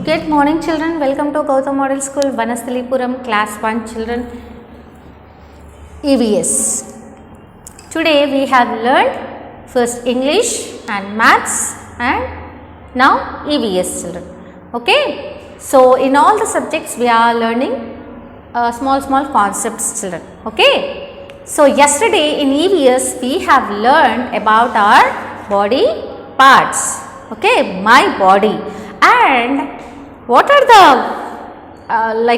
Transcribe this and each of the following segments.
Good morning children, welcome to Gautam Model School, Vanasthalipuram, class 1 children, EVS. Today we have learned first English and Maths and now EVS children. Okay, so in all the subjects we are learning small concepts children. Okay, so yesterday in EVS we have learned about our body parts. Okay, my body. And what are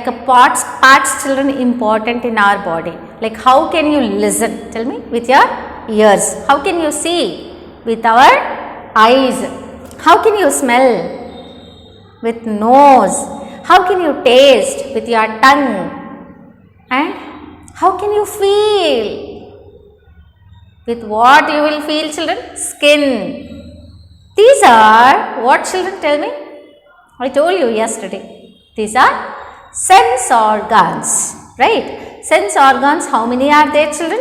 the parts children important in our body? Like how can you listen? Tell me, with your ears. How can you see? With our eyes. How can you smell? With nose. How can you taste? With your tongue. And how can you feel? With what you will feel children? Skin. These are what children, tell me? I told you yesterday. These are sense organs, right? Sense organs, how many are there children?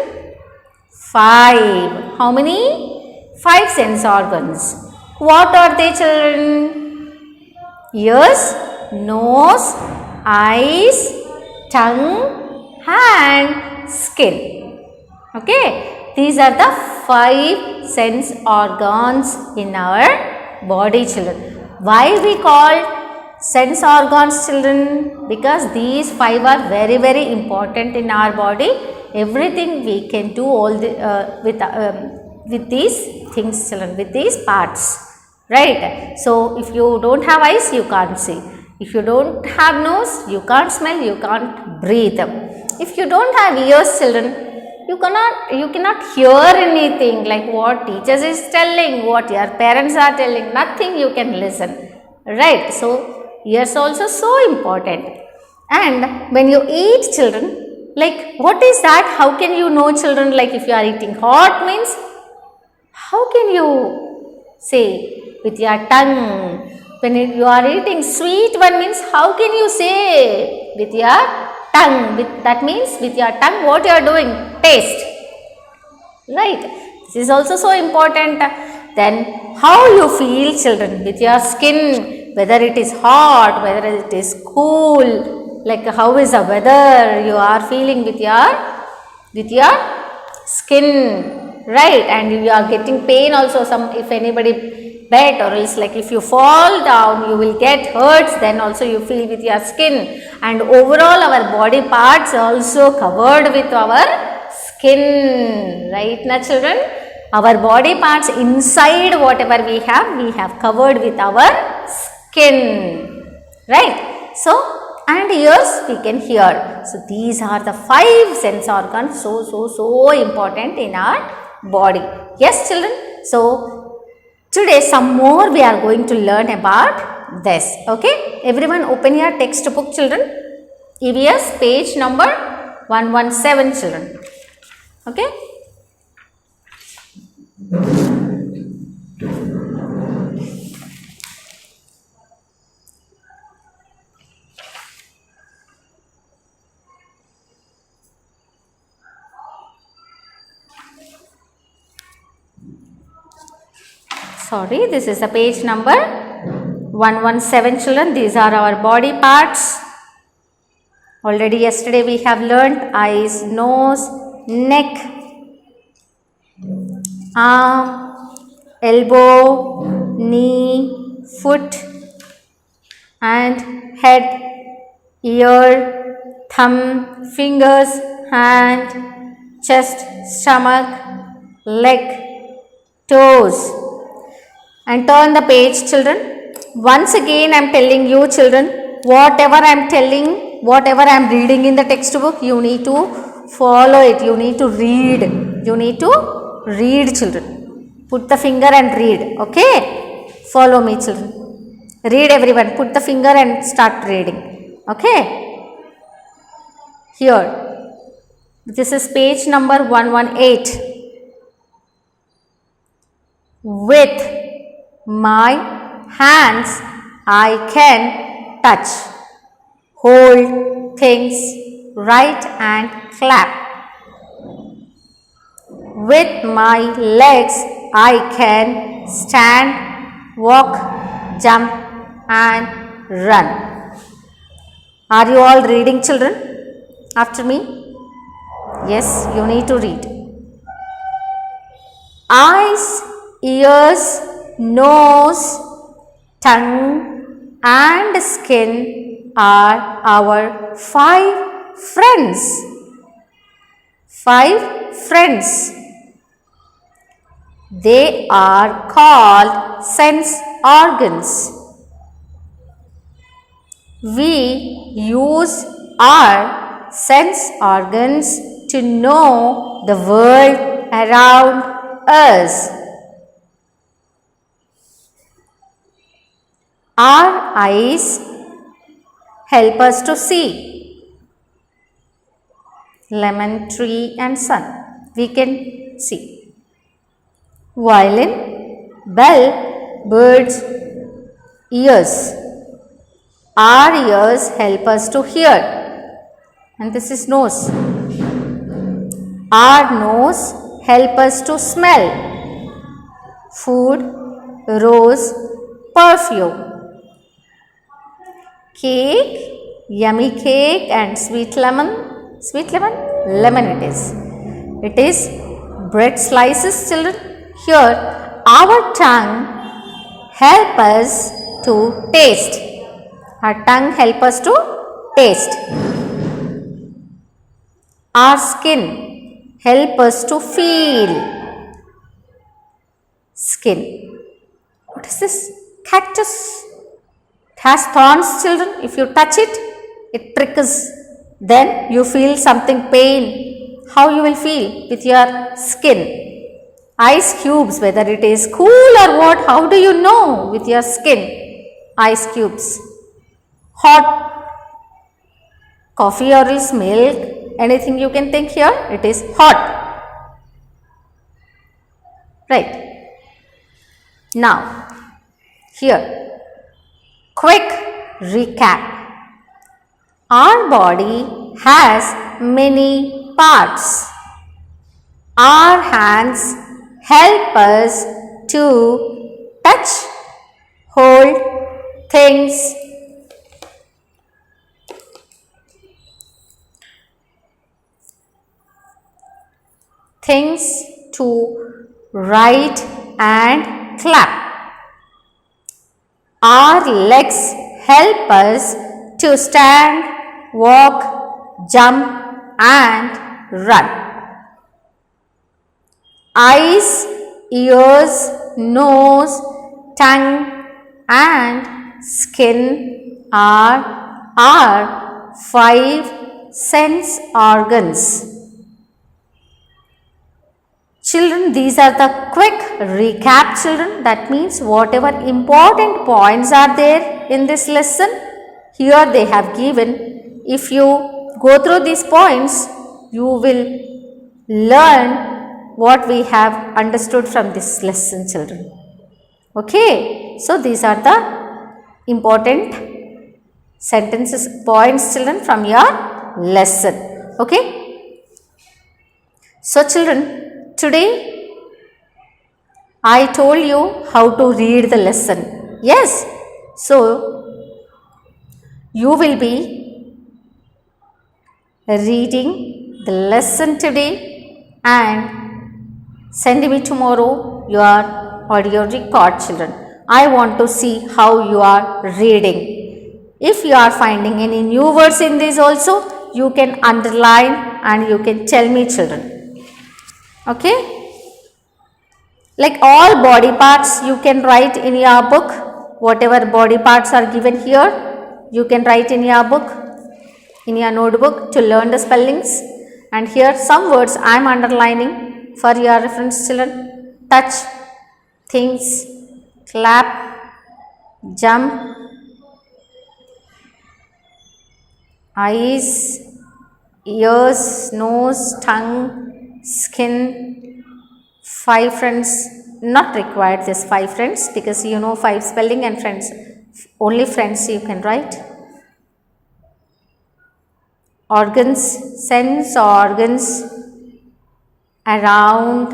5. How many? 5 sense organs. What are they children? Ears, nose, eyes, tongue, hand, skin. Okay, these are the 5 sense organs in our body children. Why we call sense organs children? Because these 5 are very important in our body. Everything we can do all the, with these things children, with these parts, right? So if you don't have eyes, you can't see. If you don't have nose, you can't smell, you can't breathe. If you don't have ears children, you cannot hear anything, like what teachers is telling, what your parents are telling, nothing you can listen, right? So ears also so important. And when you eat children, like what is that? How can you know children? Like if you are eating hot means, how can you say? With your tongue. When you are eating sweet one means, how can you say? With your tongue. That means with your tongue what you are doing? Taste, right? This is also so important. Then how you feel children? With your skin, whether it is hot, whether it is cool, like how is the weather you are feeling with your skin, right? And you are getting pain also, if anybody bite, or else like if you fall down you will get hurts, then also you feel with your skin. And overall our body parts also covered with our skin, right na children? Our body parts inside whatever we have covered with our skin, right? So, and ears we can hear. So, these are the 5 sense organs, so important in our body. Yes children? So, today some more we are going to learn about this. Okay? Everyone open your textbook children. EVS page number 117 children. Okay? Sorry, this is the page number 117 children. These are our body parts. Already yesterday we have learned eyes, nose, neck, arm, elbow, knee, foot and head, ear, thumb, fingers, hand, chest, stomach, leg, toes. And turn the page children. Once again I am telling you children, whatever I am telling, whatever I am reading in the textbook, you need to follow it, you need to read, children. Put the finger and read, okay? Follow me children. Read everyone, put the finger and start reading, okay? Here, this is page number 118. With my hands I can touch, hold things, write and clap. With my legs I can stand, walk, jump and run. Are you all reading, children? After me? Yes, you need to read. Eyes, ears, nose, tongue and skin are our 5 friends. 5 friends. They are called sense organs. We use our sense organs to know the world around us. Our eyes help us to see. Lemon tree and sun, we can see. Violin, bell, birds, ears. Our ears help us to hear. And this is nose. Our nose help us to smell. Food, rose, perfume. Cake, yummy cake and sweet lemon. Sweet lemon? Lemon it is. It is bread slices, children. Here, our tongue help us to taste. Our tongue help us to taste. Our skin help us to feel. Skin. What is this? Cactus. It has thorns, children. If you touch it, it prickles. Then you feel something pain. How you will feel with your skin? Ice cubes, whether it is cool or what, how do you know with your skin? Ice cubes. Hot coffee or else milk, anything you can think here, it is hot. Right. Now, here, quick recap. Our body has many parts. Our hands help us to touch, hold things. Things to write and clap. Our legs help us to stand, walk, jump and run. Eyes, ears, nose, tongue and skin are our 5 sense organs. Children, these are the quick recap, children. That means whatever important points are there in this lesson, here they have given. If you go through these points, you will learn what we have understood from this lesson, children. Okay, so these are the important sentences, points, children, from your lesson. Okay, so children, today I told you how to read the lesson. Yes, so you will be reading the lesson today and send me tomorrow your audio record, children. I want to see how you are reading. If you are finding any new words in this also, you can underline and you can tell me, children. Okay? Like all body parts you can write in your book. Whatever body parts are given here, you can write in your book, in your notebook to learn the spellings. And here some words I am underlining for your reference, children. Touch, things, clap, jump, eyes, ears, nose, tongue, skin, 5 friends. Not required this 5 friends because you know 5 spelling and friends. Only friends you can write. Organs, sense organs around.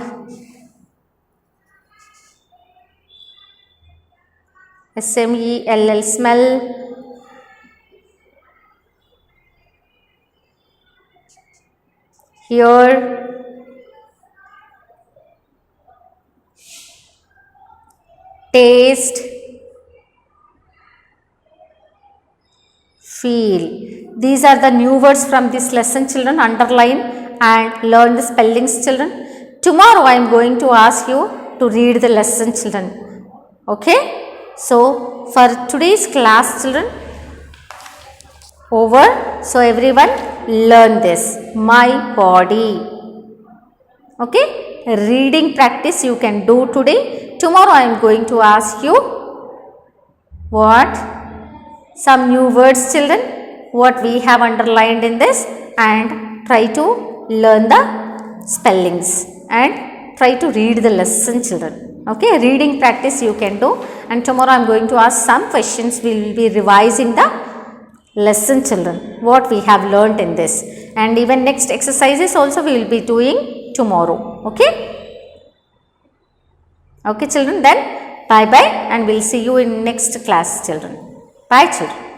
SMELL, smell, hear, taste, feel. These are the new words from this lesson, children. Underline and learn the spellings, children. Tomorrow I am going to ask you to read the lesson, children. Okay? So, for today's class, children, over. So, everyone learn this. My body. Okay? Reading practice you can do today. Tomorrow I am going to ask you what? Some new words, children, what we have underlined in this, and try to learn the spellings and try to read the lesson, children. Okay, reading practice you can do, and tomorrow I am going to ask some questions. We will be revising the lesson, children, what we have learnt in this, and even next exercises also we will be doing tomorrow. Okay, okay, children, then bye bye, and we will see you in next class, children. Bye, children.